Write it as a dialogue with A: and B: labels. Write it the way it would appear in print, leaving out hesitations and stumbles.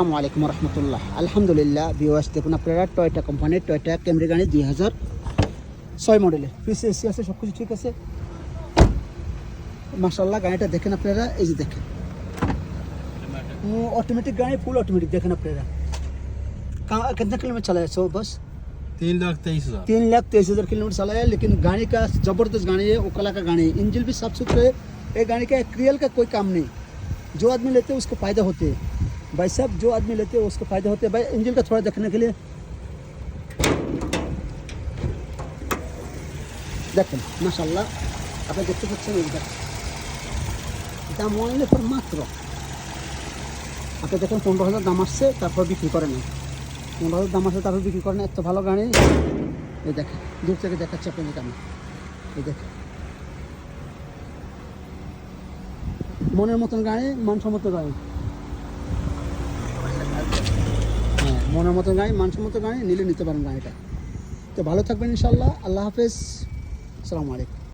A: আসসালামু আলাইকুম রহমতুল্লাহ। আলহামদুলিল্লাহ ভিউয়ার্স, দেখুন আপনারা টয়োটা কোম্পানির টয়োটা ক্যামরি গাড়ি 2006 মডেলের পিসি এসি আছে, সব কিছু ঠিক আছে মাশাআল্লাহ। গাড়িটা দেখেন আপনারা, এই যে দেখেন ऑटोमेटिक गाड़ी, फुल ऑटोमेटिक देखना पड़ेगा। कहाँ कितना किलोमीटर चलाया सो बस
B: 3,23,000।
A: 3,23,000 किलोमीटर चलाया, लेकिन गाड़ी का ज़बरदस्त गाड़ी है, ओकला का गाड़ी है, इंजन भी साफ सुथरा है। ये गाड़ी का क्रियल का कोई काम नहीं। जो आदमी लेते हैं उसको फ़ायदा होते हैं भाई साहब, जो आदमी लेते हैं उसको फ़ायदा होते हैं भाई। इंजन का थोड़ा देखने के लिए দেখেন মাশাআল্লাহ, আপনি দেখতে পাচ্ছেন এই দেখেন দাম অনলি ফর মাত্র আপনি দেখেন 15,000 দাম আসছে, তারপর বিক্রি করে না। 15,000 দাম আসছে তারপর বিক্রি করে না, এত ভালো গাড়ি। এই দেখেন দূর থেকে দেখাচ্ছে আপনাদের আমি, এই দেখেন মনের মতন গাড়ি, মানসম্মত গাড়ি। হ্যাঁ, মনের মতন গাড়ি, মানসম্মত গাড়ি, নিলে নিতে পারেন গাড়িটা। তো ভালো থাকবেন ইনশাআল্লাহ। আল্লাহ হাফেজ, আসসালামু আলাইকুম।